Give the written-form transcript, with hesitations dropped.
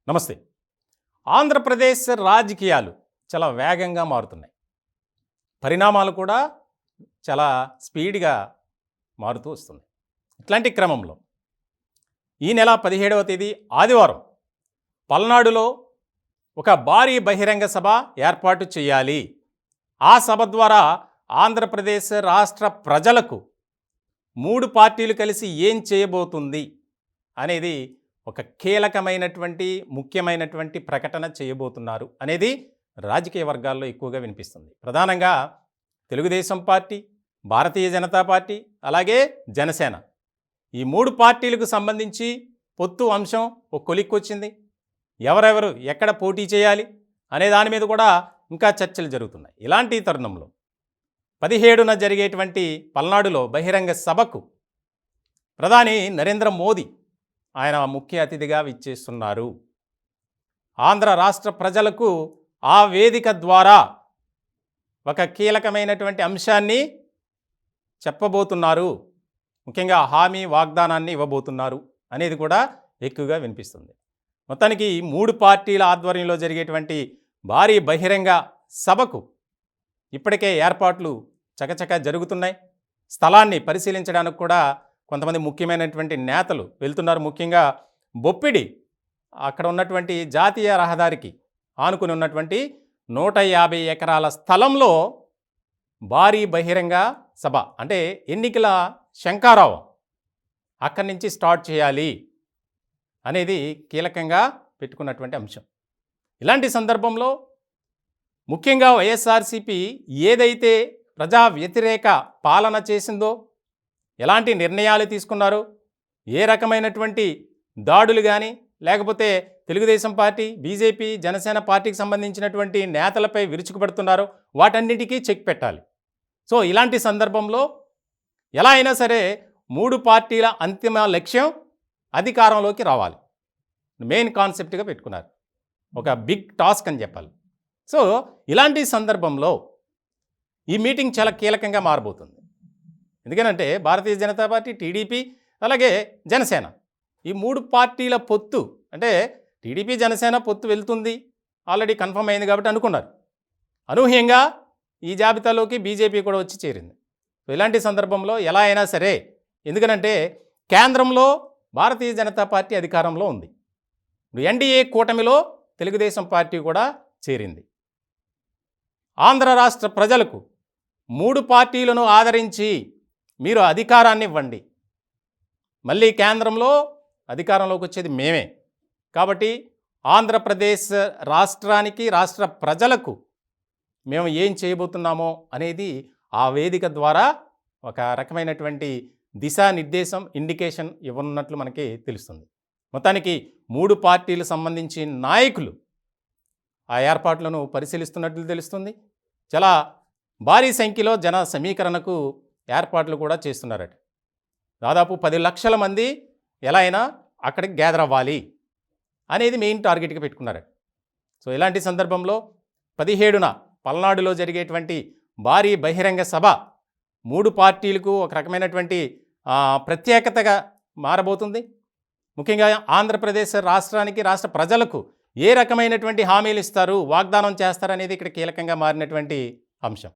నమస్తే. ఆంధ్రప్రదేశ్ రాజకీయాలు చాలా వేగంగా మారుతున్నాయి. పరిణామాలు కూడా చాలా స్పీడ్‌గా మారుతూ వస్తున్నాయి. ఇట్లాంటి క్రమంలో ఈ నెల 17వ తేదీ ఆదివారం పల్నాడులో ఒక భారీ బహిరంగ సభ ఏర్పాటు చేయాలి. ఆ సభ ద్వారా ఆంధ్రప్రదేశ్ రాష్ట్ర ప్రజలకు 3 పార్టీలు కలిసి ఏం చేయబోతుంది అనేది ఒక కీలకమైనటువంటి ముఖ్యమైనటువంటి ప్రకటన చేయబోతున్నారు అనేది రాజకీయ వర్గాల్లో ఎక్కువగా వినిపిస్తుంది. ప్రధానంగా తెలుగుదేశం పార్టీ, భారతీయ జనతా పార్టీ, అలాగే జనసేన ఈ 3 పార్టీలకు సంబంధించి పొత్తు అంశం ఒక కొలిక్కొచ్చింది. ఎవరెవరు ఎక్కడ పోటీ చేయాలి అనే దాని మీద కూడా ఇంకా చర్చలు జరుగుతున్నాయి. ఇలాంటి తరుణంలో 17న జరిగేటువంటి పల్నాడులో బహిరంగ సభకు ప్రధాని నరేంద్ర మోదీ ఆయన ముఖ్య అతిథిగా విచ్చేస్తున్నారు. ఆంధ్ర రాష్ట్ర ప్రజలకు ఆ వేదిక ద్వారా ఒక కీలకమైనటువంటి అంశాన్ని చెప్పబోతున్నారు. ముఖ్యంగా హామీ వాగ్దానాన్ని ఇవ్వబోతున్నారు అనేది కూడా ఎక్కువగా వినిపిస్తుంది. మొత్తానికి 3 పార్టీల ఆధ్వర్యంలో జరిగేటువంటి భారీ బహిరంగ సభకు ఇప్పటికే ఏర్పాట్లు చకచకా జరుగుతున్నాయి. స్థలాన్ని పరిశీలించడానికి కూడా కొంతమంది ముఖ్యమైనటువంటి నేతలు వెళ్తున్నారు. ముఖ్యంగా బొప్పిడి అక్కడ ఉన్నటువంటి జాతీయ రహదారికి ఆనుకుని ఉన్నటువంటి 150 ఎకరాల స్థలంలో భారీ బహిరంగ సభ అంటే ఎన్నికల శంఖారావం అక్కడి నుంచి స్టార్ట్ చేయాలి అనేది కీలకంగా పెట్టుకున్నటువంటి అంశం. ఇలాంటి సందర్భంలో ముఖ్యంగా వైఎస్ఆర్సీపీ ఏదైతే ప్రజా వ్యతిరేక పాలన చేసిందో, ఎలాంటి నిర్ణయాలు తీసుకున్నారో, ఏ రకమైనటువంటి దాడులు కానీ లేకపోతే తెలుగుదేశం పార్టీ, బీజేపీ, జనసేన పార్టీకి సంబంధించినటువంటి నేతలపై విరుచుకుపడుతున్నారో వాటన్నిటికీ చెక్ పెట్టాలి. సో ఇలాంటి సందర్భంలో ఎలా అయినా సరే 3 పార్టీల అంతిమ లక్ష్యం అధికారంలోకి రావాలి. మెయిన్ కాన్సెప్ట్గా పెట్టుకున్నారు. ఒక బిగ్ టాస్క్ అని చెప్పాలి. సో ఇలాంటి సందర్భంలో ఈ మీటింగ్ చాలా కీలకంగా మారబోతుంది. ఎందుకనంటే భారతీయ జనతా పార్టీ, టీడీపీ, అలాగే జనసేన ఈ 3 పార్టీల పొత్తు అంటే టీడీపీ జనసేన పొత్తు వెళ్తుంది ఆల్రెడీ కన్ఫర్మ్ అయింది కాబట్టి అనుకున్నారు. అనూహ్యంగా ఈ జాబితాలోకి బీజేపీ కూడా వచ్చి చేరింది. సో ఇలాంటి సందర్భంలో ఎలా అయినా సరే, ఎందుకనంటే కేంద్రంలో భారతీయ జనతా పార్టీ అధికారంలో ఉంది. ఎన్డీఏ కూటమిలో తెలుగుదేశం పార్టీ కూడా చేరింది. ఆంధ్ర రాష్ట్ర ప్రజలకు 3 పార్టీలను ఆదరించి మీరు అధికారాన్ని ఇవ్వండి. మళ్ళీ కేంద్రంలో అధికారంలోకి వచ్చేది మేమే కాబట్టి ఆంధ్రప్రదేశ్ రాష్ట్రానికి, రాష్ట్ర ప్రజలకు మేము ఏం చేయబోతున్నామో అనేది ఆ వేదిక ద్వారా ఒక రకమైనటువంటి దిశానిర్దేశం, ఇండికేషన్ ఇవ్వనున్నట్లు మనకి తెలుస్తుంది. మొత్తానికి 3 పార్టీలకు సంబంధించి నాయకులు ఆ ఏర్పాట్లను పరిశీలిస్తున్నట్లు తెలుస్తుంది. చాలా భారీ సంఖ్యలో జన సమీకరణకు ఏర్పాట్లు కూడా చేస్తున్నారట. దాదాపు 10 లక్షల మంది ఎలా అయినా అక్కడికి గ్యాదర్ అవ్వాలి అనేది మెయిన్ టార్గెట్గా పెట్టుకున్నారట. సో ఇలాంటి సందర్భంలో 17న పల్నాడులో జరిగేటువంటి భారీ బహిరంగ సభ 3 పార్టీలకు ఒక రకమైనటువంటి ప్రత్యేకతగా మారబోతుంది. ముఖ్యంగా ఆంధ్రప్రదేశ్ రాష్ట్రానికి, రాష్ట్ర ప్రజలకు ఏ రకమైనటువంటి హామీలు ఇస్తారు, వాగ్దానం చేస్తారనేది ఇక్కడ కీలకంగా మారినటువంటి అంశం.